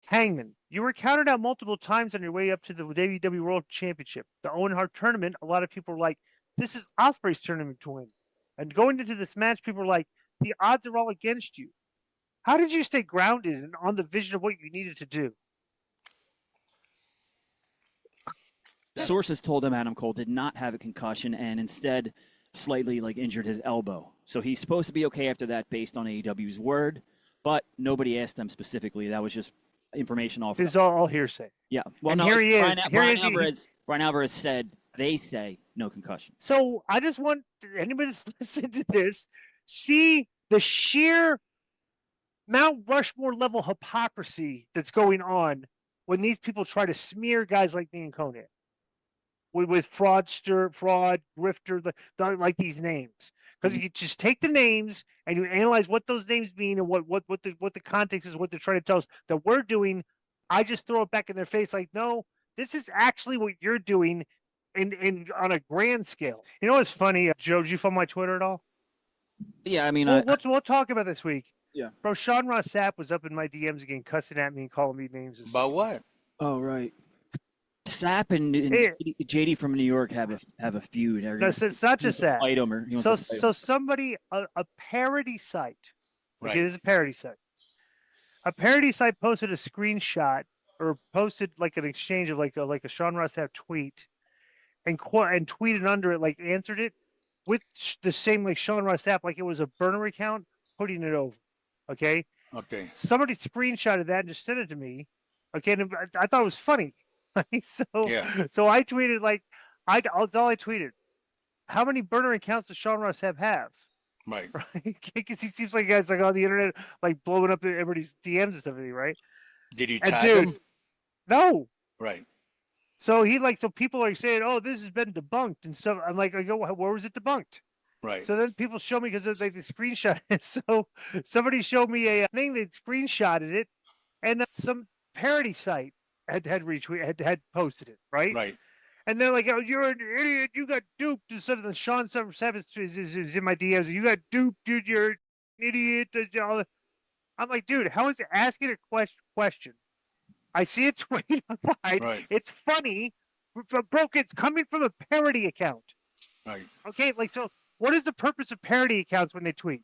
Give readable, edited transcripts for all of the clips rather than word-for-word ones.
Hangman, you were counted out multiple times on your way up to the WWE World Championship. The Owen Hart tournament, a lot of people were like, this is Ospreay's tournament to win. And going into this match, people were like, the odds are all against you. How did you stay grounded and on the vision of what you needed to do? Sources told him Adam Cole did not have a concussion and instead slightly injured his elbow. So he's supposed to be okay after that based on AEW's word, but nobody asked them specifically. That was just information off. This is all hearsay. Yeah. Well, and no, here he is. Brian Alvarez said they say no concussion. So I just want anybody that's listening to this see the sheer Mount Rushmore level hypocrisy that's going on when these people try to smear guys like me and Konnan with fraudster, fraud, grifter, like these names. Because if you just take the names and you analyze what those names mean and what the context is, what they're trying to tell us that we're doing, I just throw it back in their face like, no, this is actually what you're doing in on a grand scale. You know what's funny, Joe? Did you follow my Twitter at all? Yeah, I mean, we'll talk about this week. Yeah, bro. Sean Ross Sapp was up in my DMs again, cussing at me and calling me names. About what? Oh, right. Sapp and JD from New York have a feud. No, it's not just that. Fight him or so somebody a parody site. Right. Okay, this is a parody site. A parody site posted a screenshot or posted like an exchange of like a Sean Ross Sapp tweet, and tweeted under it, like answered it with the same like Sean Ross Sapp, like it was a burner account, putting it over. Okay. Okay. Somebody screenshotted that and just sent it to me. Okay, and I thought it was funny. So I tweeted that's all I tweeted. How many burner accounts does Sean Ross Sapp have? Right. Because he seems like a guy's like on the internet, like blowing up everybody's DMs and stuff, right? Did you tag him? No. Right. So so people are saying, "Oh, this has been debunked," and so I'm like, I go, "Where was it debunked?" Right. So then people show me because they screenshot it. So somebody showed me a thing, they screenshotted it, and some parody site had retweeted, had posted it, right? Right. And they're like, "Oh, you're an idiot! You got duped." Instead of Sean Sapp is in my DMs. You got duped, dude. You're an idiot. I'm like, dude, how is it asking a question? I see a tweet online. Right. It's funny, bro. It's coming from a parody account. Right. Okay, so what is the purpose of parody accounts when they tweet?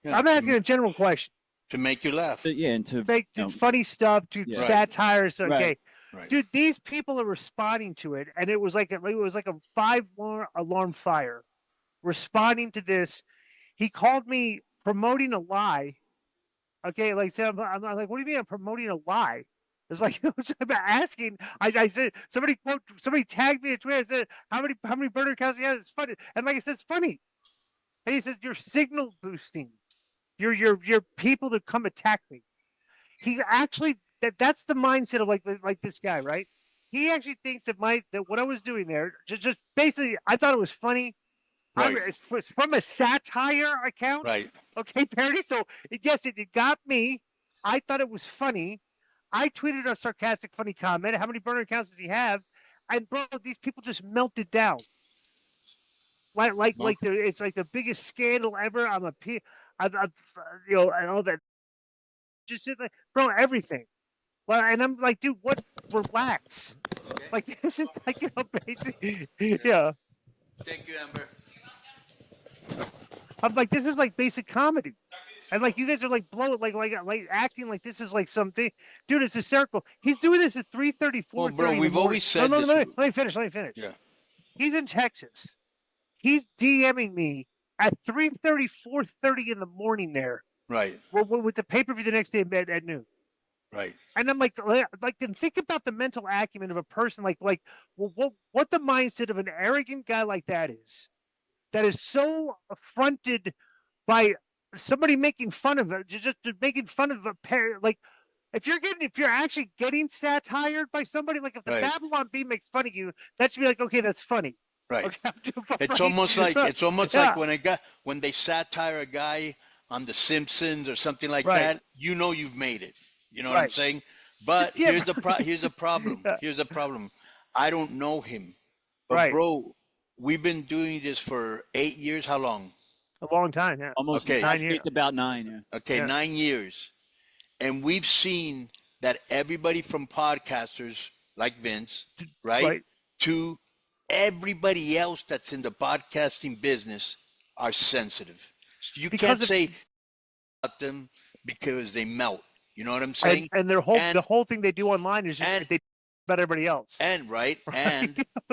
Yeah, I'm asking a general question. To make you laugh. And to make funny stuff, to satire. So, okay, right. Dude, these people are responding to it, and it was like a 5-alarm fire. Responding to this, he called me promoting a lie. Okay, so I'm like, what do you mean I'm promoting a lie? It's like I'm asking. I said somebody tagged me a tweet. I said how many burner accounts he has. It's funny, and like I said, it's funny. And he says you're signal boosting. You're people to come attack me. He actually that's the mindset of like this guy, right? He actually thinks that what I was doing there just basically I thought it was funny. Right. It was from a satire account. Right. Okay, parody. So yes, it got me. I thought it was funny. I tweeted a sarcastic, funny comment. How many burner accounts does he have? And bro, these people just melted down. It's like the biggest scandal ever. I'm and all that. Just like, bro, everything. Well, and I'm like, dude, what? Relax. Okay. Like this is like basically, yeah. Thank you, Amber. I'm like, this is like basic comedy. And like you guys are like blowing, like acting like this is like something, dude. It's hysterical. He's doing this at 3:30, 4:30. Well, bro, we've always said this. Let me finish. Yeah. He's in Texas. He's DMing me at 3:30, 4:30 in the morning there. Right. With the pay-per-view the next day at noon. Right. And I'm like, then think about the mental acumen of a person what the mindset of an arrogant guy like that is so affronted by somebody making fun of it, just making fun of a pair. Like, if you're actually getting satired by somebody, like if the Babylon Bee makes fun of you, that should be like, okay, that's funny. Right. Okay, it's almost like when they satire a guy on The Simpsons or something like that. You know you've made it. You know what I'm saying? But here's a problem. Yeah. Here's a problem. I don't know him, but bro, we've been doing this for 8 years. How long? A long time, yeah. Almost 9 years. About 9, yeah. Okay, 9 years. And we've seen that everybody from podcasters like Vince, right, to everybody else that's in the podcasting business are sensitive. So you can't say about them because they melt. You know what I'm saying? And the whole thing they do online is just they about everybody else. And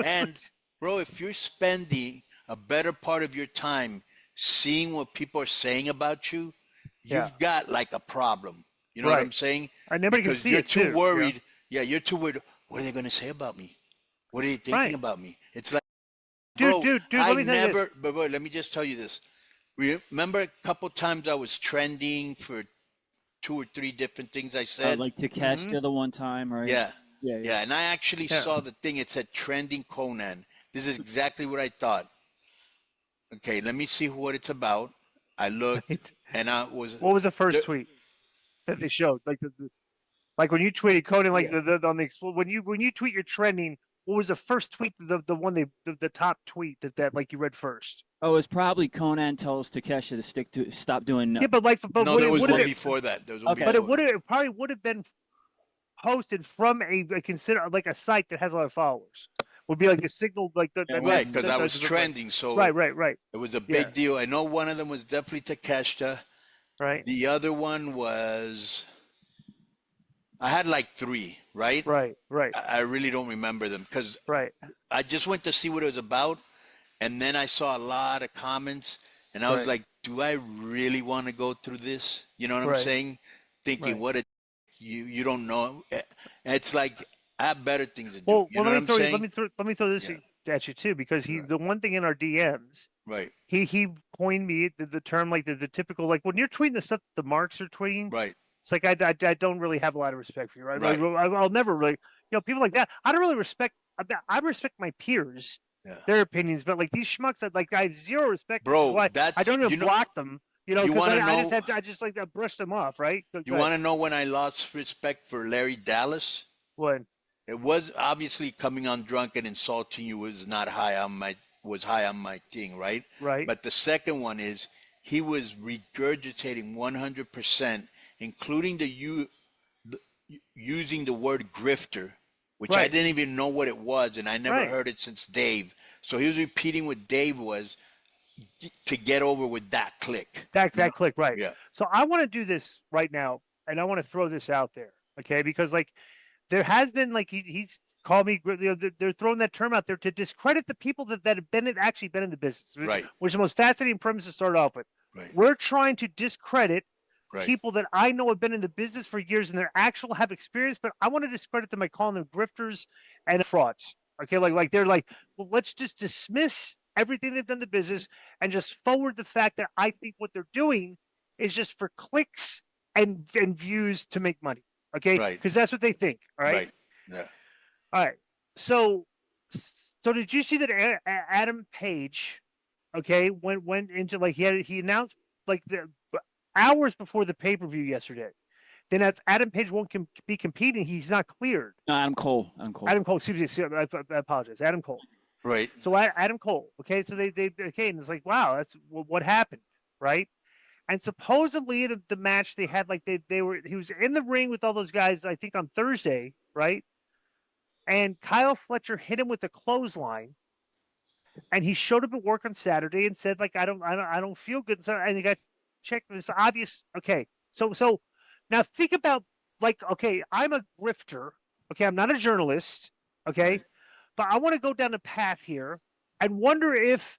and bro, if you're spending a better part of your time seeing what people are saying about you, you've got like a problem. You know what I'm saying? Because you're too worried. Yeah, you're too worried. What are they going to say about me? What are they thinking about me? It's like, dude, I never. But let me just tell you this. Remember a couple times I was trending for 2 or 3 different things I said? Like Takeshita the one time, right? Yeah. And I actually saw the thing. It said trending Konnan. This is exactly what I thought. Okay, let me see what it's about. I looked, and I was. What was the first tweet that they showed? Like when you tweeted Konnan, like on the when you tweet your trending. What was the first tweet? The top tweet that like you read first. Oh, it was probably Konnan tells Takeshita to stop doing. Yeah, but no, there was one before that. There was one but it probably would have been posted from a consider like a site that has a lot of followers. Would be like the signal, like right, because I was trending, so right. It was a big deal. I know one of them was definitely Takeshita. Right. The other one was. I had like 3, right? Right. I really don't remember them because I just went to see what it was about, and then I saw a lot of comments, and I was like, do I really want to go through this? You know what I'm saying? Thinking, what you don't know. It's like, I have better things to do. Well, you know what I'm saying? Let me throw this at you too, because the one thing in our DMs, he coined me the term like the typical, like when you're tweeting the stuff the marks are tweeting, it's like I don't really have a lot of respect for you, right? I'll never really, people like that. I don't really respect. I respect my peers, their opinions, but like these schmucks, that like I have zero respect. Bro, I don't even block them. I just like to brush them off, right? You want to know when I lost respect for Larry Dallas? When? It was obviously coming on drunk and insulting you was high on my thing, right? Right. But the second one is he was regurgitating 100%, including using the word grifter, which I didn't even know what it was, and I never heard it since Dave. So he was repeating what Dave was to get over with that click. That click, right. Yeah. So I want to do this right now, and I want to throw this out there, okay? Because, like, there has been, like, he's called me, they're throwing that term out there to discredit the people that have actually been in the business, which is the most fascinating premise to start off with. Right. We're trying to discredit people that I know have been in the business for years and they're actual have experience, but I want to discredit them by calling them grifters and frauds. Okay, like they're like, well, let's just dismiss everything they've done in the business and just forward the fact that I think what they're doing is just for clicks and views to make money. Okay, because that's what they think. All right. Right. Yeah. All right. So did you see that Adam Page, okay, went into like he announced like the hours before the pay-per-view yesterday. Then that's Adam Page won't be competing. He's not cleared. No, Adam Cole. Excuse me. I apologize. Adam Cole. Right. So Adam Cole. Okay. So they and it's like, wow, that's what happened, right? And supposedly the match they had, like he was in the ring with all those guys, I think on Thursday, right? And Kyle Fletcher hit him with a clothesline, and he showed up at work on Saturday and said, like, I don't feel good. So and he got checked. It's obvious. Okay, so now think about, like, okay, I'm a grifter. Okay, I'm not a journalist. Okay, but I want to go down a path here and wonder if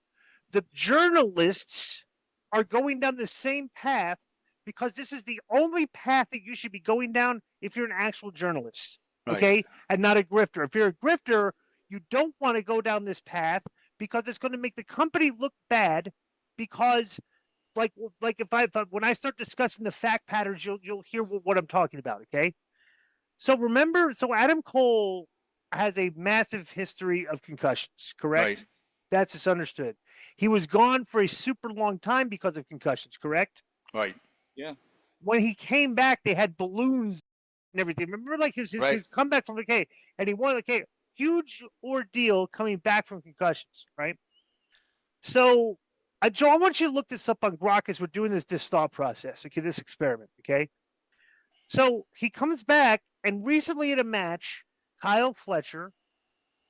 the journalists are going down the same path, because this is the only path that you should be going down if you're an actual journalist. Okay, and not a grifter. If you're a grifter, you don't want to go down this path because it's going to make the company look bad. Because, like when I start discussing the fact patterns, you'll hear what I'm talking about. Okay, so remember, Adam Cole has a massive history of concussions, correct? Right. That's just understood. He was gone for a super long time because of concussions, correct? Right. Yeah. When he came back, they had balloons and everything. Remember, like his comeback from the and he won the huge ordeal coming back from concussions, right? So, Joe, I want you to look this up on Grok as we're doing this thought process, okay, this experiment, okay? So he comes back, and recently in a match, Kyle Fletcher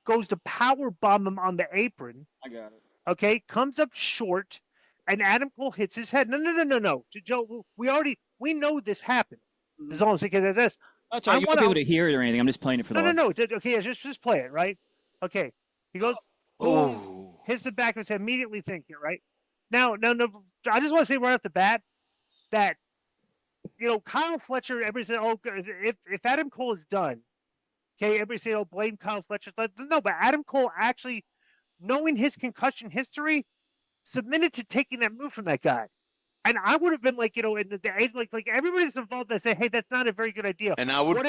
goes to power bomb him on the apron. I got it. Okay, comes up short, and Adam Cole hits his head. No. Joe, we know this happened. This is all I'm saying. This. That's all right. You won't be able to hear it or anything. I'm just playing it for the. No. Okay, just play it, right? Okay. He goes, boom, hits the back of his head, immediately thinking, right? Now, I just want to say right off the bat that, Kyle Fletcher, everybody said, if Adam Cole is done, okay, everybody say, blame Kyle Fletcher. No, but Adam Cole actually, knowing his concussion history, submitted to taking that move from that guy. And I would have been like, in the age, like everybody that's involved, they say, hey, that's not a very good idea. And I would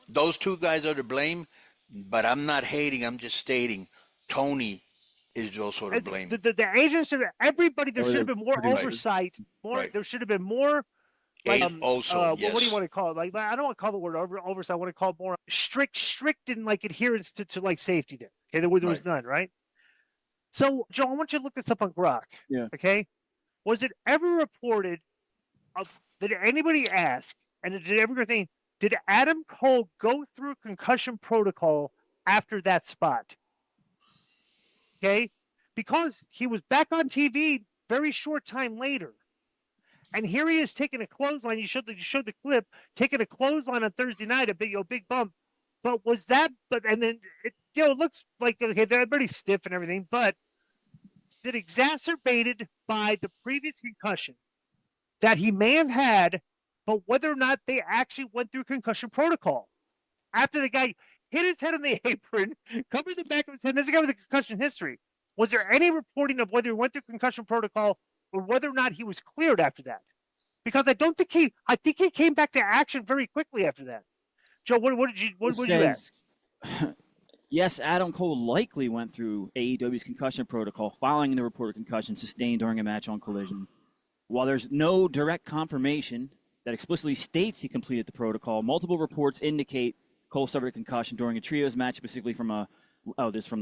those two guys are to blame, but I'm not hating. I'm just stating Tony is also to blame. The agents, everybody, there should have been more oversight. There should have been more. Like, yes. What do you want to call it? Like, I don't want to call the word oversight. I want to call it more strict in like adherence to like safety there. Okay, there was none, right? So, Joe, I want you to look this up on Grok. Yeah. Okay. Was it ever reported? Did anybody ask? And did everything? Did Adam Cole go through concussion protocol after that spot? Okay, because he was back on TV very short time later, and here he is taking a clothesline. You showed the clip, taking a clothesline on Thursday night, a big bump. But was that? And then it looks like okay, they're pretty stiff and everything, but it exacerbated by the previous concussion that he may have had, but whether or not they actually went through concussion protocol after the guy hit his head on the apron, covered the back of his head. There's a guy with a concussion history. Was there any reporting of whether he went through concussion protocol or whether or not he was cleared after that? Because I think he came back to action very quickly after that. Joe, what did you ask? Yes, Adam Cole likely went through AEW's concussion protocol following the reported concussion sustained during a match on Collision. While there's no direct confirmation that explicitly states he completed the protocol, multiple reports indicate Cole suffered a concussion during a trios match, specifically from the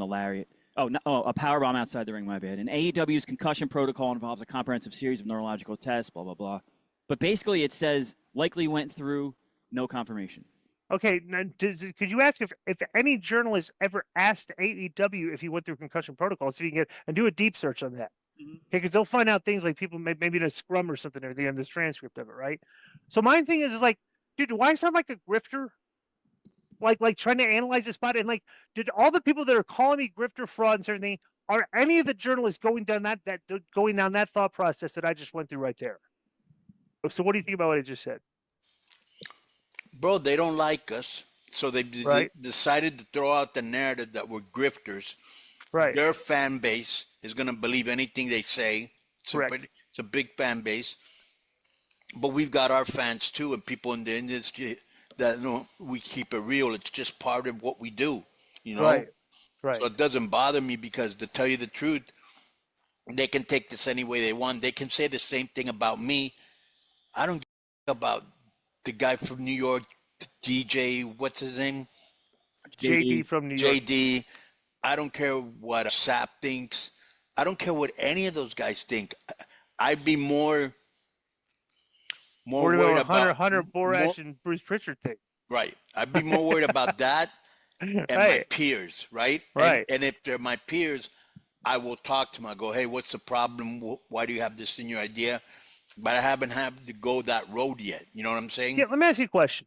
lariat. A powerbomb outside the ring, my bad. And AEW's concussion protocol involves a comprehensive series of neurological tests, blah, blah, blah. But basically it says likely went through, no confirmation. Okay, now could you ask if any journalist ever asked AEW if he went through concussion protocol, so you can get and do a deep search on that? Mm-hmm. Okay, because they'll find out things like people maybe in a scrum or something or the end this transcript of it, right? So my thing is like, dude, do I sound like a grifter? Like trying to analyze the spot, and like, did all the people that are calling me grifter, fraud, and everything, are any of the journalists going down that thought process that I just went through right there? So what do you think about what I just said? Bro, they don't like us, so they decided to throw out the narrative that we're grifters. Right. Their fan base is going to believe anything they say. Correct. It's a big fan base. But we've got our fans, too, and people in the industry that we keep it real. It's just part of what we do, Right. So it doesn't bother me because, to tell you the truth, they can take this any way they want. They can say the same thing about me. I don't care about the guy from New York, DJ, what's his name? JD from New York. JD. I don't care what Sap thinks. I don't care what any of those guys think. I'd be more worried about Hunter Borash and Bruce Pritchard thing. Right. I'd be more worried about that and my peers, right? Right. And if they're my peers, I will talk to them. I go, hey, what's the problem? Why do you have this in your idea? But I haven't had to go that road yet. You know what I'm saying? Yeah, let me ask you a question.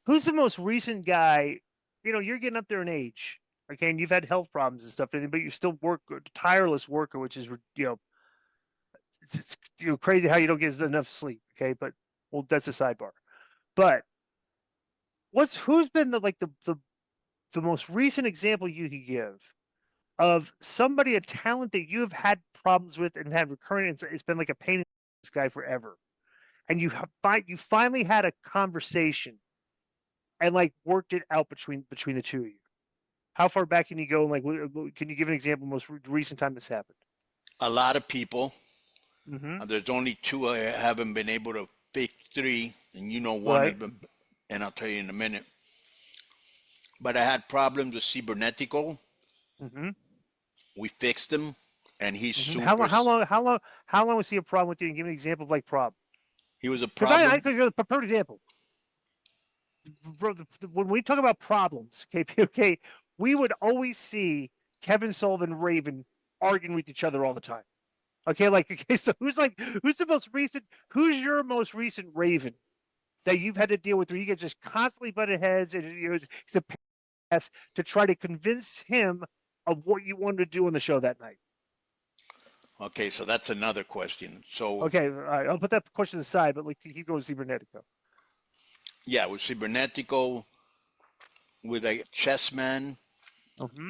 Who's the most recent guy? You're getting up there in age, okay, and you've had health problems and stuff, but you still work, tireless worker, which is, it's crazy how you don't get enough sleep, okay? But, well, that's a sidebar. But who's been the most recent example you could give of somebody, a talent that you have had problems with and had recurring, it's been like a pain in this guy forever, and you finally had a conversation and like worked it out between the two of you? How far back can you go? And like, can you give an example? Most recent time this happened? A lot of people. Mm-hmm. There's only two I haven't been able to fix. Three, and one of them, and I'll tell you in a minute. But I had problems with Cibernetico. Mm-hmm. We fixed them, and he's super. How long was he a problem with you? And give me an example of like problem. He was a problem. Because I give a perfect example. When we talk about problems, okay, we would always see Kevin Sullivan, Raven arguing with each other all the time. Okay, so who's your most recent Raven that you've had to deal with where you get just constantly butted heads and it's a pass to try to convince him of what you wanted to do on the show that night? Okay, so that's another question. So okay, all right, I'll put that question aside, but keep going, Cibernetico. Yeah, with Cibernetico, with a chessman,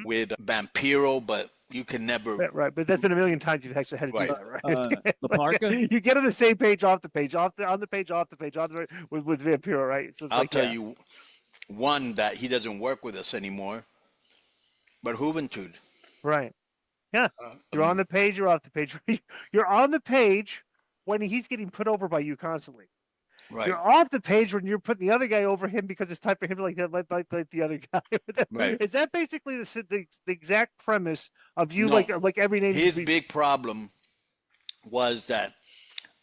with Vampiro, but you can never. Right, but that's been a million times you've actually had to do that, right? Laparca? You get on the same page, off the page, on the page, off the page, with Vampiro, right? So I'll tell you one that he doesn't work with us anymore, but Juventud. Right. Yeah. You're on the page, you're off the page. You're on the page when he's getting put over by you constantly. Right. You're off the page when you're putting the other guy over him because it's time for him to like the other guy. Right. Is that basically the exact premise of you like every name? His big problem was that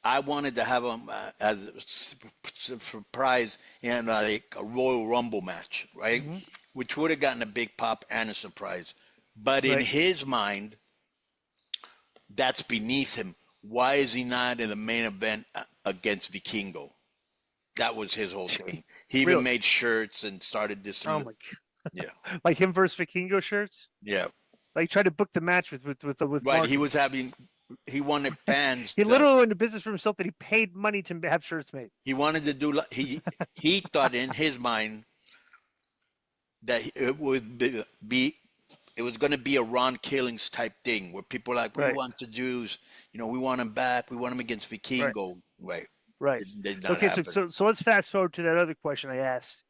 I wanted to have him as a surprise in a Royal Rumble match, right? Mm-hmm. Which would have gotten a big pop and a surprise. But in his mind, that's beneath him. Why is he not in the main event against Vikingo? That was his whole thing. He even made shirts and started this. Oh my god! Yeah, like him versus Vikingo shirts. Yeah, like tried to book the match with right. Mark. He wanted fans. He literally went into business for himself that he paid money to have shirts made. He wanted to do. He thought in his mind that it would be. It was going to be a Ron Killings type thing where people are like, we want the Jews, we want them back. We want them against Vikingo. Right. Okay, so let's fast forward to that other question I asked.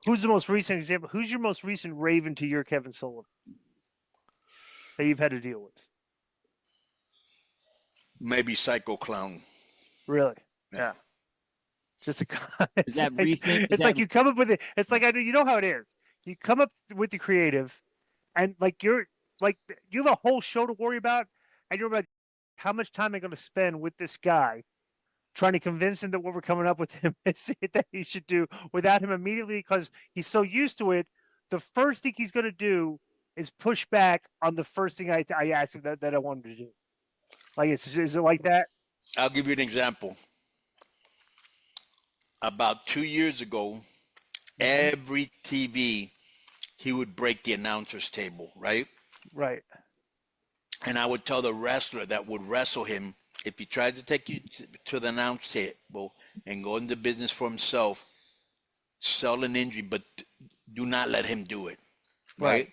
Who's the most recent example? Who's your most recent Raven to your Kevin Sullivan that you've had to deal with? Maybe Psycho Clown. Really? Yeah. Just is that recent? It's like you come up with it. It's like you know how it is. You come up with the creative. And you have a whole show to worry about, and you're about how much time am I going to spend with this guy, trying to convince him that what we're coming up with him is that he should do without him immediately because he's so used to it. The first thing he's going to do is push back on the first thing I asked him that I wanted to do. Is it like that? I'll give you an example. About 2 years ago, every TV. He would break the announcer's table, right? Right. And I would tell the wrestler that would wrestle him, if he tried to take you to the announce table and go into business for himself, sell an injury, but do not let him do it. Right.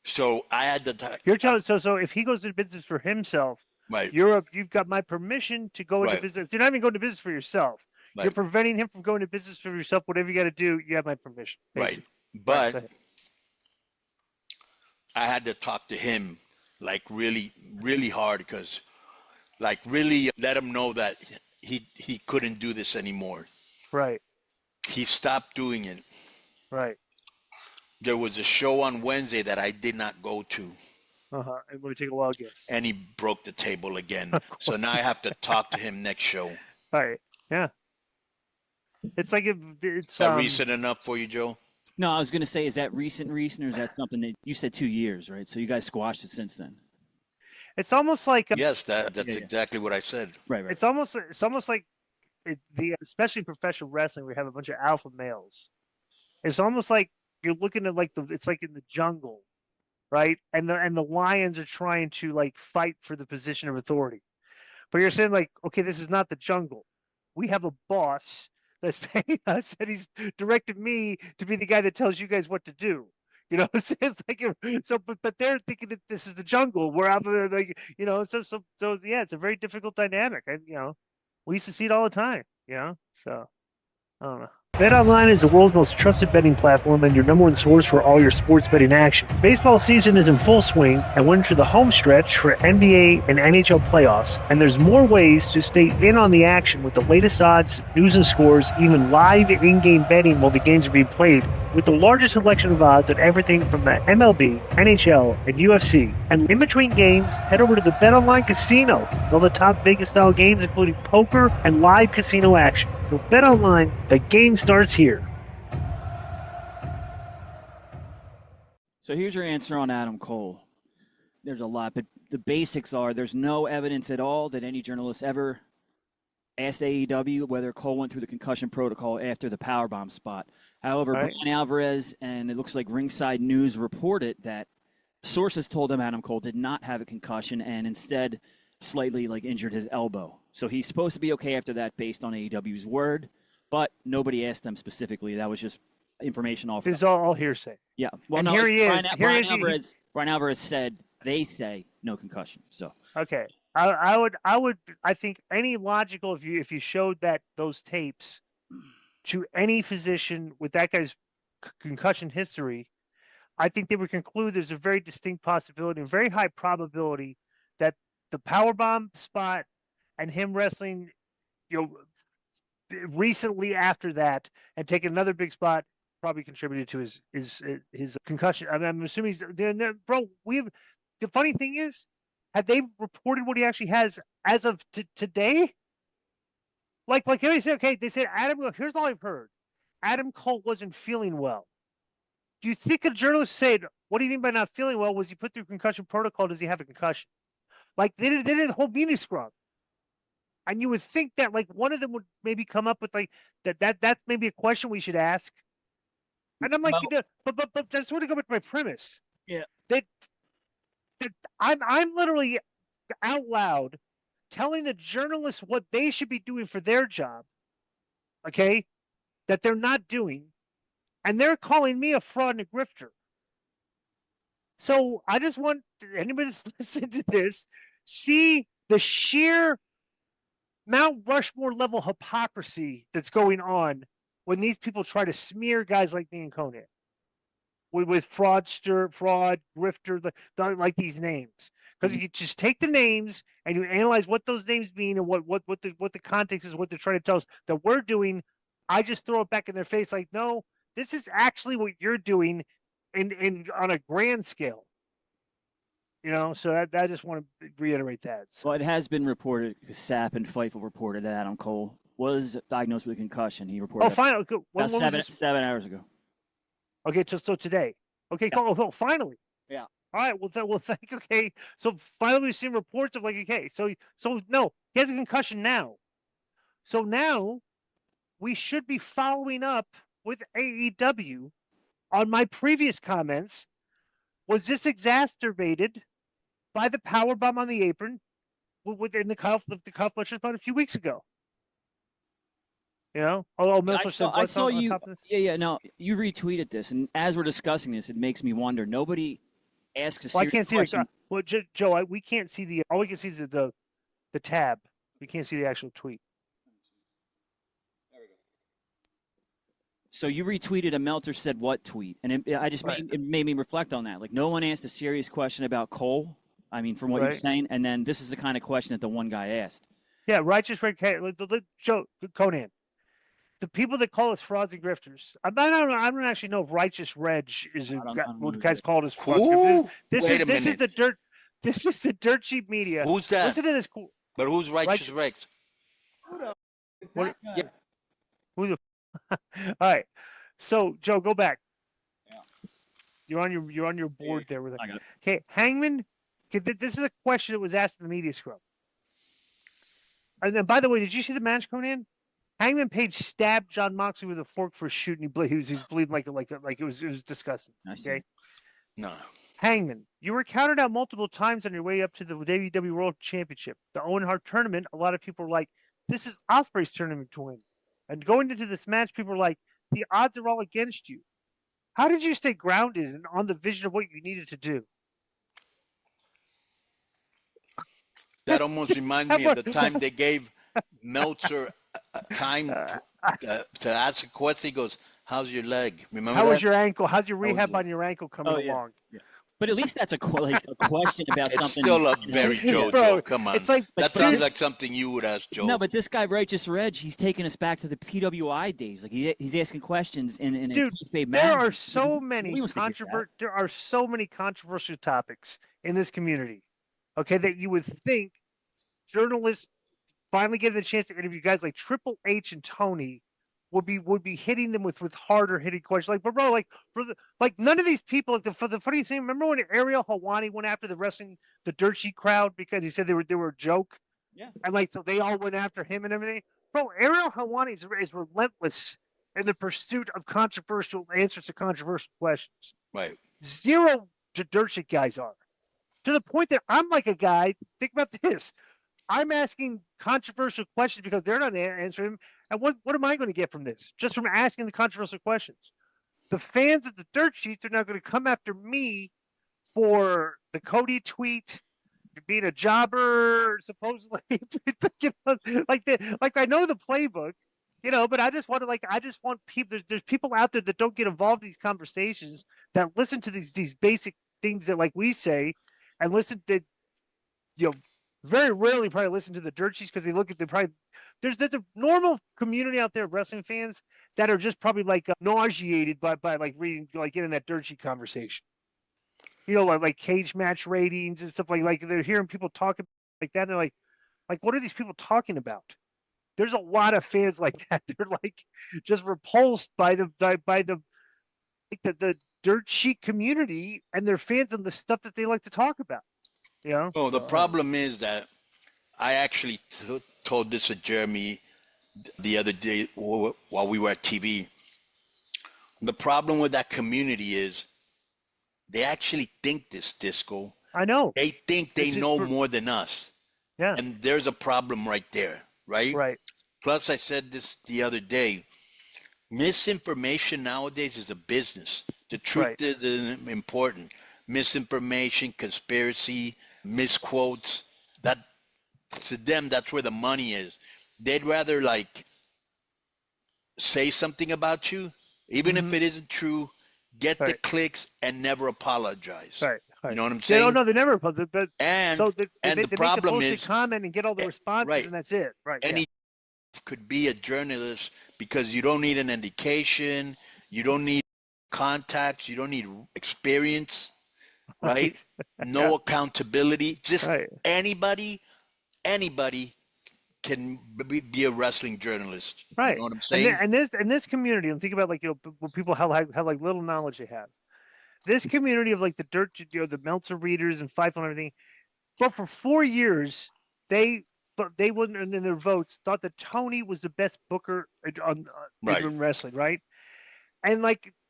So I had to. You're telling so if he goes into business for himself, right? You've got my permission to go into business. You're not even going to business for yourself. Right. You're preventing him from going to business for yourself. Whatever you got to do, you have my permission. Basically. Right. But I had to talk to him really, really hard because really let him know that he couldn't do this anymore. Right. He stopped doing it. Right. There was a show on Wednesday that I did not go to. And let me take a wild guess. And he broke the table again. So now I have to talk to him next show. All right. Yeah. It's like it's is that recent enough for you, Joe? No, I was going to say, is that recent, or is that something that you said 2 years, right? So you guys squashed it since then. It's almost like yes, that's exactly what I said. Right. It's almost like especially professional wrestling, we have a bunch of alpha males. It's almost like you're looking at it's like in the jungle, right? And the lions are trying to fight for the position of authority, but you're saying okay, this is not the jungle. We have a boss that's paying us, and he's directed me to be the guy that tells you guys what to do. It's but they're thinking that this is the jungle. We're out there, so yeah, it's a very difficult dynamic, and we used to see it all the time, So I don't know. BetOnline is the world's most trusted betting platform and your number one source for all your sports betting action. Baseball season is in full swing, and we're into the home stretch for NBA and NHL playoffs. And there's more ways to stay in on the action with the latest odds, news and scores, even live in-game betting while the games are being played with the largest selection of odds on everything from the MLB, NHL, and UFC. And in between games, head over to the BetOnline Casino. All the top Vegas-style games, including poker and live casino action. So BetOnline, the game starts here. So here's your answer on Adam Cole. There's a lot, but the basics are there's no evidence at all that any journalist ever asked AEW whether Cole went through the concussion protocol after the powerbomb spot. However, right. Brian Alvarez and it looks like Ringside News reported that sources told him Adam Cole did not have a concussion and instead slightly injured his elbow. So he's supposed to be okay after that based on AEW's word, but nobody asked them specifically. That was just information off. This is all hearsay. Yeah. Well, and no, here he is. Brian Alvarez said they say no concussion. So okay. I think any logical if you showed those tapes to any physician with that guy's concussion history, I think they would conclude there's a very distinct possibility, a very high probability that the powerbomb spot and him wrestling, recently after that and taking another big spot probably contributed to his concussion. I'm assuming bro. The funny thing is, have they reported what he actually has as of today? Like they said, okay, they said Adam. Here's all I've heard: Adam Cole wasn't feeling well. Do you think a journalist said, "What do you mean by not feeling well? Was he put through concussion protocol? Does he have a concussion?" Like they did a whole media scrum, and you would think that one of them would maybe come up with that's maybe a question we should ask. And I'm like, but I just want to go with my premise. Yeah. That I'm literally out loud telling the journalists what they should be doing for their job, okay, that they're not doing, and they're calling me a fraud and a grifter. So I just want anybody that's listening to this see the sheer Mount Rushmore level hypocrisy that's going on when these people try to smear guys like me and Konnan with fraudster, fraud, grifter, like these names. Because if you just take the names and you analyze what those names mean and what the context is, what they're trying to tell us that we're doing, I just throw it back in their face like, no, this is actually what you're doing in on a grand scale. So I just want to reiterate that. So. Well, it has been reported, Sapp and Fightful reported that Adam Cole was diagnosed with a concussion. He reported. Oh, finally. When 7 hours ago. Okay, so today. Okay, yeah. Cool. Finally. Yeah. All right. Well, thank. Okay, so finally we've seen reports of okay, so no, he has a concussion now. So now we should be following up with AEW on my previous comments. Was this exacerbated by the powerbomb on the apron within the cuff punches about a few weeks ago? I saw you. No, you retweeted this, and as we're discussing this, it makes me wonder. Nobody asks a serious I can't see question. Joe, we can't see all we can see is the tab. We can't see the actual tweet. There we go. So you retweeted a Meltzer said what tweet, and it made me reflect on that. no one asked a serious question about Cole. I mean, from what you're saying, and then this is the kind of question that the one guy asked. Yeah, righteous Red Joe Konnan. The people that call us frauds and grifters. I don't actually know if Righteous Reg is what guys called us frauds and grifters. This is the dirt. This is the dirt cheap media. Who's that? Listen to this. But who's Righteous Rex? Yeah. Who the? All right. So Joe, go back. Yeah. You're on your board there with it. I got it. Okay, Hangman. Okay, this is a question that was asked in the media scrum. And then, by the way, did you see the match, Konnan? Hangman Page stabbed John Moxley with a fork for a shoot, and he was bleeding like it was disgusting. Okay, no. Hangman, you were counted out multiple times on your way up to the WWE World Championship, the Owen Hart tournament. A lot of people were like, "This is Ospreay's tournament to win," and going into this match, people were like, "The odds are all against you." How did you stay grounded and on the vision of what you needed to do? That almost reminds me of the time they gave Meltzer time to ask a question. He goes, "How's your leg? Remember How that? was your ankle? How's your rehab on your ankle coming along?" Yeah. But at least that's a question about it's something. Still a very JoJo. Bro, Come on. It's like, that sounds like something you would ask Joe. No, but this guy, Righteous Reg, he's taking us back to the PWI days. Like he's asking questions in a kayfabe manner. There are so many controversial topics in this community. Okay, that you would think journalists finally getting the chance to interview guys like Triple H and Tony would be hitting them with harder hitting questions. Like, but bro, like none of these people. For the funniest thing, remember when Ariel Helwani went after the dirt sheet crowd because he said they were a joke? Yeah. And like so they all went after him and everything. Bro, Ariel Helwani is relentless in the pursuit of controversial answers to controversial questions. Right. Zero dirt sheet guys are. To the point that I'm like a guy. Think about this. I'm asking controversial questions because they're not answering them. And what am I going to get from this? Just from asking the controversial questions. The fans of the dirt sheets are now going to come after me for the Cody tweet, being a jobber, supposedly. Like I know the playbook, but I just want people. There's people out there that don't get involved in these conversations that listen to these basic things that like we say, and listen to, very rarely probably listen to the dirt sheets because they look at there's a normal community out there of wrestling fans that are just probably like nauseated by like reading, like getting that dirt sheet conversation. Like cage match ratings and stuff like they're hearing people talking like that. And they're like, what are these people talking about? There's a lot of fans like that. They're like just repulsed by the dirt sheet community, and they're fans of the stuff that they like to talk about. Oh, the problem is that I actually told this to Jeremy the other day while we were at TV. The problem with that community is they actually think this, Disco. I know. They think they know more than us. Yeah. And there's a problem right there, right? Right. Plus, I said this the other day. Misinformation nowadays is a business. The truth isn't important. Misinformation, conspiracy, misquotes, that to them, that's where the money is. They'd rather say something about you, even if it isn't true, get the clicks and never apologize. Right. You know what I'm saying? No, they never. But the problem is comment and get all the responses, and that's it. Right. Any could be a journalist because you don't need an education, you don't need contacts, you don't need experience. Right? No accountability. Just anybody can be a wrestling journalist. Right. You know what I'm saying? And this community, and think about when people how little knowledge they have. This community of the dirt, the Meltzer readers and Fightful and everything. But for 4 years, they wouldn't in their votes thought that Tony was the best booker in wrestling, right? And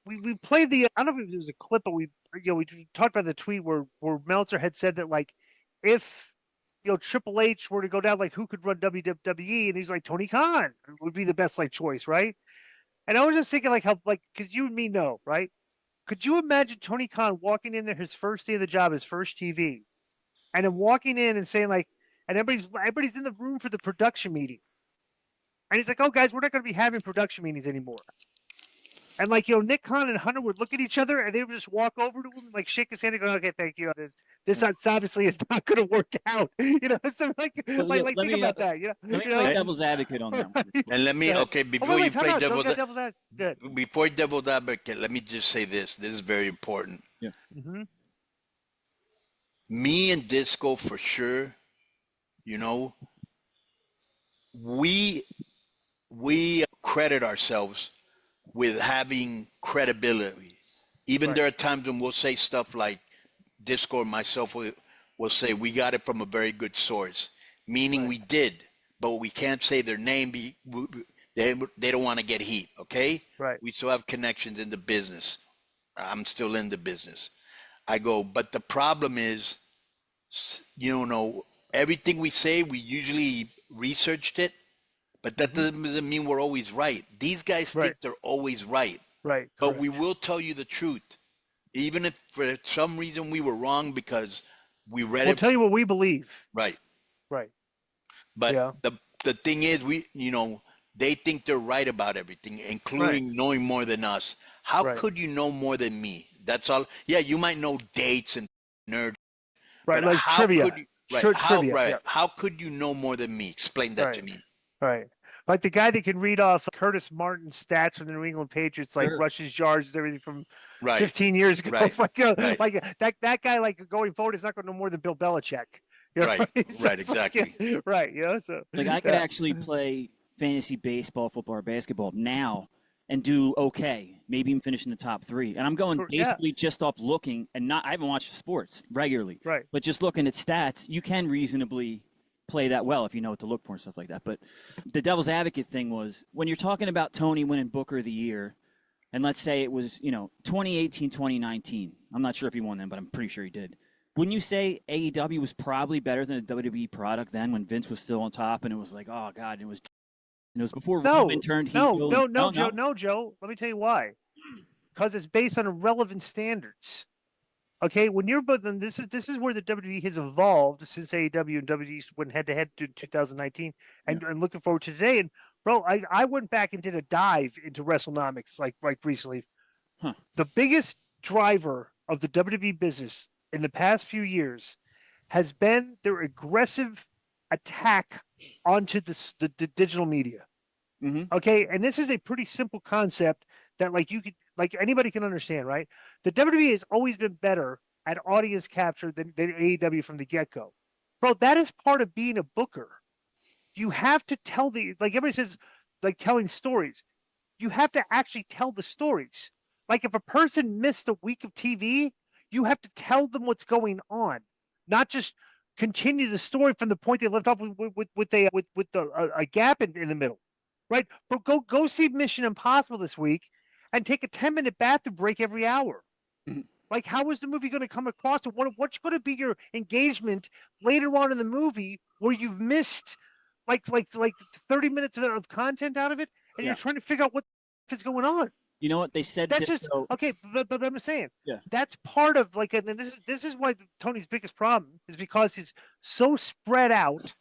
we played I don't know if it was a clip, but we talked about the tweet where Meltzer had said that if Triple H were to go down, who could run WWE, and he's like Tony Khan would be the best choice, right? And I was just thinking because you and me know, right? Could you imagine Tony Khan walking in there his first day of the job, his first TV, and then walking in and saying and everybody's in the room for the production meeting, and he's like, "Oh guys, we're not going to be having production meetings anymore." And Nick Khan and Hunter would look at each other, and they would just walk over to him, shake his hand, and go, "Okay, thank you. This obviously is not going to work out." So think about that. Let me play devil's advocate on that one. And let me before you play devil's advocate, let me just say this. This is very important. Yeah. Mm-hmm. Me and Disco for sure. We credit ourselves with having credibility. Even there are times when we'll say stuff like Disco or myself will say we got it from a very good source, meaning we did, but we can't say their name. They don't want to get heat, okay? Right. We still have connections in the business. I'm still in the business. I go, but the problem is, everything we say, we usually researched it. But that doesn't mean we're always right. These guys think they're always right. Right. But we will tell you the truth. Even if for some reason we were wrong because we read it. We'll tell you what we believe. Right. Right. But the thing is, they think they're right about everything, including knowing more than us. How could you know more than me, That's all. Yeah, you might know dates and nerd. Right, but like trivia. Trivia. How could you know more than me? Explain that to me. Right. Like the guy that can read off Curtis Martin's stats from the New England Patriots, like rushes, yards, everything from 15 years ago. Like that guy, like going forward, is not going to know more than Bill Belichick. You know? Right, exactly. Right, you know, so like I could actually play fantasy baseball, football, or basketball now and do okay, maybe even finish in the top 3. And I'm going basically just off looking, and I haven't watched sports regularly, but just looking at stats, you can reasonably play that well if you know what to look for and stuff like that. But the devil's advocate thing was when you're talking about Tony winning Booker of the Year, and let's say it was, 2018, 2019. I'm not sure if he won then, but I'm pretty sure he did. Wouldn't you say AEW was probably better than the WWE product then when Vince was still on top and it was like, oh, God, it was before Roman turned heel? No, Joe. Let me tell you why. Because it's based on relevant standards. Okay, when you're both, and this is where the WWE has evolved since AEW and WWE went head to head to 2019, and looking forward to today. And bro, I went back and did a dive into WrestleNomics like recently. The biggest driver of the WWE business in the past few years has been their aggressive attack onto the digital media. Okay, and this is a pretty simple concept that anybody can understand, right? The WWE has always been better at audience capture than AEW from the get-go. Bro, that is part of being a booker. You have to tell everybody says, like telling stories. You have to actually tell the stories. Like if a person missed a week of TV, you have to tell them what's going on, not just continue the story from the point they left off with a gap in the middle, right? But go see Mission Impossible this week and take a 10-minute bathroom break every hour. Like, how is the movie going to come across? What's going to be your engagement later on in the movie where you've missed like 30 minutes of content out of it, and you're trying to figure out what is going on? You know what they said? That's just okay. But I'm saying, that's part of and this is why Tony's biggest problem is because he's so spread out,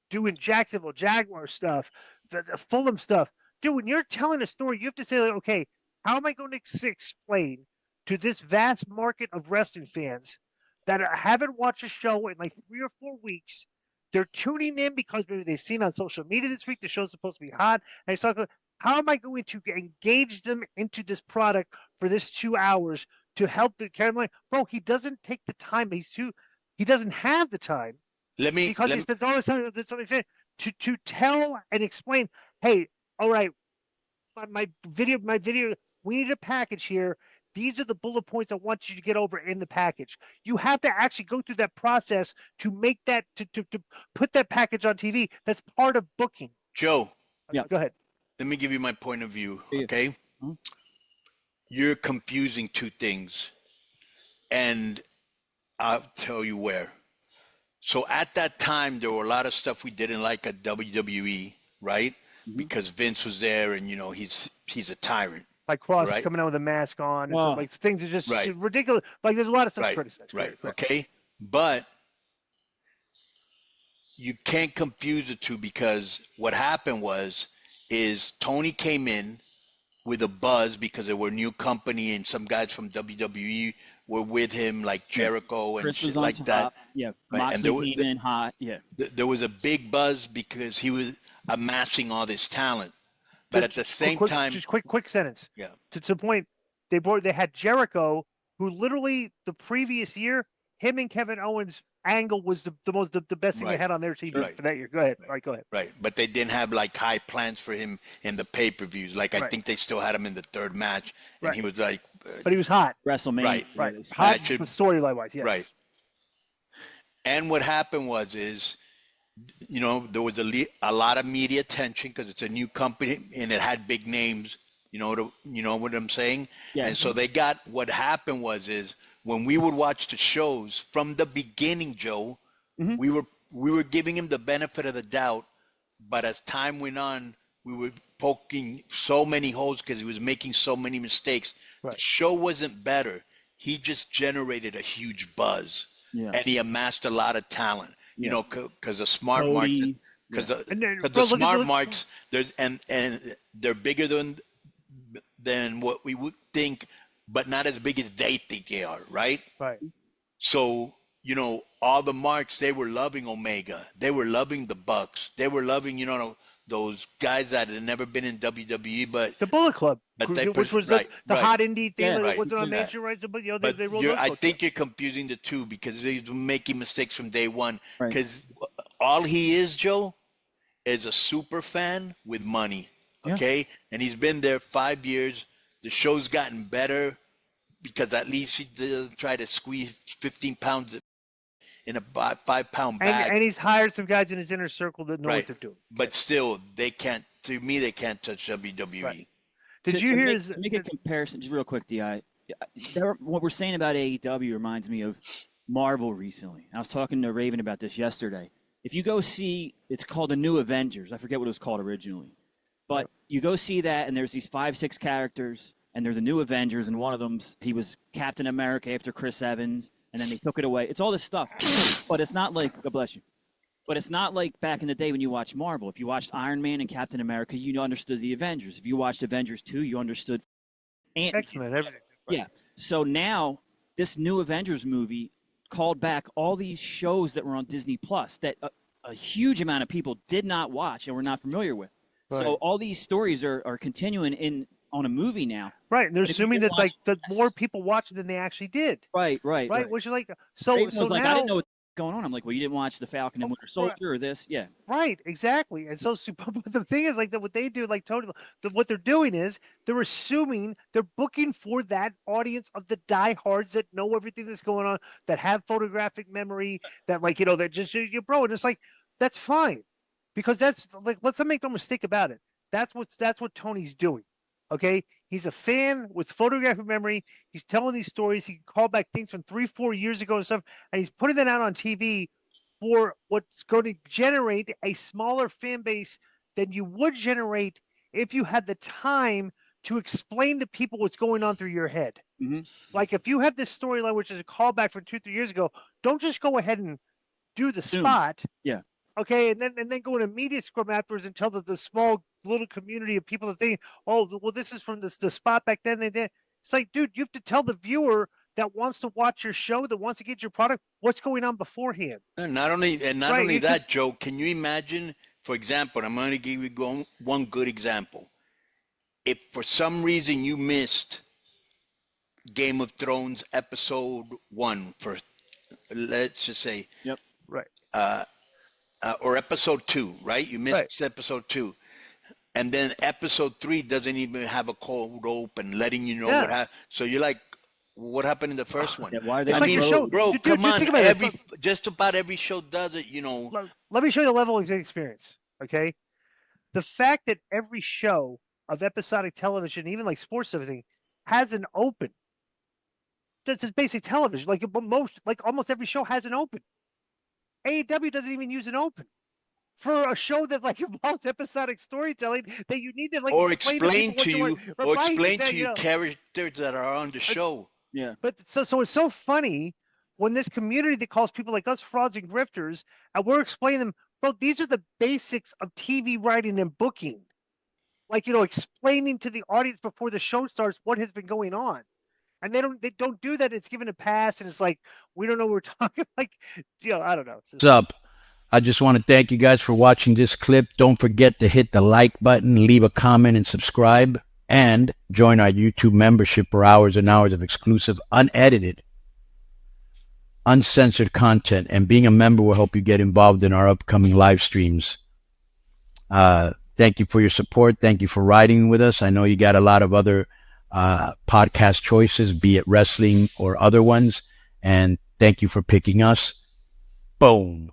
doing Jacksonville Jaguar stuff, the Fulham stuff. Dude, when you're telling a story, you have to say, okay, how am I going to explain to this vast market of wrestling fans that haven't watched a show in like 3 or 4 weeks? They're tuning in because maybe they've seen on social media this week the show's supposed to be hot. And it's like, how am I going to engage them into this product for this 2 hours to help the camera? Bro, he doesn't take the time. He doesn't have the time. He spends all his time to tell and explain, hey, all right, my video, we need a package here. These are the bullet points I want you to get over in the package. You have to actually go through that process to make that, to put that package on TV. That's part of booking. Joe. Go ahead. Let me give you my point of view, okay? You're confusing two things, and I'll tell you where. So at that time, there were a lot of stuff we didn't like at WWE, right? Because Vince was there, and he's a tyrant. Like Cross coming out with a mask on, and stuff, things are just ridiculous. Like there's a lot of stuff to criticize. Right. Okay, but you can't confuse the two because what happened is Tony came in with a buzz because there were a new company and some guys from WWE were with him, like Jericho and shit like that. Yeah, right? And came in hot. Yeah, there was a big buzz because he was amassing all this talent. But at the same time, just quick sentence. Yeah. To the point, they had Jericho, who literally the previous year, him and Kevin Owens angle was the best thing they had on their TV for that year. Go ahead. Go ahead. Right, but they didn't have like high plans for him in the pay-per-views. Like I think they still had him in the third match, and he was like. But he was hot. WrestleMania. Right. Hot storyline wise. Yes. Right. And what happened is. There was a lot of media attention because it's a new company and it had big names. You know what I'm saying? Yeah. And so what happened is when we would watch the shows from the beginning, Joe, we were giving him the benefit of the doubt, but as time went on, we were poking so many holes because he was making so many mistakes. Right. The show wasn't better. He just generated a huge buzz, and he amassed a lot of talent. Because the smart marks, because the smart marks, there's and they're bigger than what we would think but not as big as they think they are, right? Right. So, you know, all the marks, they were loving Omega. They were loving the Bucks. They were loving, you know, those guys that had never been in WWE, but the Bullet Club, which was the hot indie thing that wasn't on Major, right? So, but, you know, they rolled those. I think you're confusing the two because they're making mistakes from day one. Because all he is, Joe, is a super fan with money, okay? And he's been there 5 years. The show's gotten better because at least he doesn't try to squeeze 15 pounds in a 5-pound bag. And he's hired some guys in his inner circle that know what they're doing. But still, they can't. To me, they can't touch WWE. Right. Did you hear? Make a comparison, just real quick, Di. What we're saying about AEW reminds me of Marvel recently. I was talking to Raven about this yesterday. If you go see, it's called The New Avengers. I forget what it was called originally, but you go see that, and there's these 5-6 characters, and they're the New Avengers, and one of them's he was Captain America after Chris Evans. And then they took it away. It's all this stuff. But it's not like, God bless you. But it's not like back in the day when you watched Marvel. If you watched Iron Man and Captain America, you understood the Avengers. If you watched Avengers 2, you understood X-Men, everything. Right. Yeah. So now, this new Avengers movie called back all these shows that were on Disney Plus that a huge amount of people did not watch and were not familiar with. Right. So all these stories are continuing on a movie now. Right, and they're assuming that that more people watch it than they actually did. Right. Which is like so now I didn't know what's going on. I'm like, well, you didn't watch The Falcon and Winter Soldier or this, Right, exactly. And so but the thing is, like, that what they do, like Tony, what they're doing is they're assuming they're booking for that audience of the diehards that know everything that's going on, that have photographic memory, that like that just bro, and it's like that's fine, because that's like let's not make no mistake about it. That's what Tony's doing. Okay, he's a fan with photographic memory. He's telling these stories. He can call back things from 3-4 years ago and stuff, and he's putting that out on TV for what's going to generate a smaller fan base than you would generate if you had the time to explain to people what's going on through your head. Mm-hmm. Like if you have this storyline, which is a callback from 2-3 years ago, don't just go ahead and do the spot. Yeah. Okay, and then go in a media scrum afterwards and tell the small little community of people that think, oh, well, this is from the spot back then. It's like, dude, you have to tell the viewer that wants to watch your show, that wants to get your product, what's going on beforehand. And not only that, Joe, can you imagine, for example, I'm going to give you one good example. If for some reason you missed Game of Thrones episode 1 for, let's just say, or episode 2, right? You missed episode 2. And then episode 3 doesn't even have a cold open, letting you know what happened. So you're like, what happened in the first one? Yeah, why are they bro, come on. Just about every show does it, Let me show you the level of experience, okay? The fact that every show of episodic television, even like sports, everything, has an open. That's just basic television. Like almost every show has an open. AEW doesn't even use an open for a show that like involves episodic storytelling that you need to like explain to you characters that are on the show. Yeah. But so it's so funny when this community that calls people like us frauds and grifters, and we're explaining them, bro, these are the basics of TV writing and booking. Like, explaining to the audience before the show starts what has been going on. And they don't do that. It's given a pass, and it's like, we don't know what we're talking. Like, I don't know. What's up? I just want to thank you guys for watching this clip. Don't forget to hit the like button, leave a comment, and subscribe. And join our YouTube membership for hours and hours of exclusive, unedited, uncensored content. And being a member will help you get involved in our upcoming live streams. Thank you for your support. Thank you for riding with us. I know you got a lot of other podcast choices, be it wrestling or other ones. And thank you for picking us. Boom.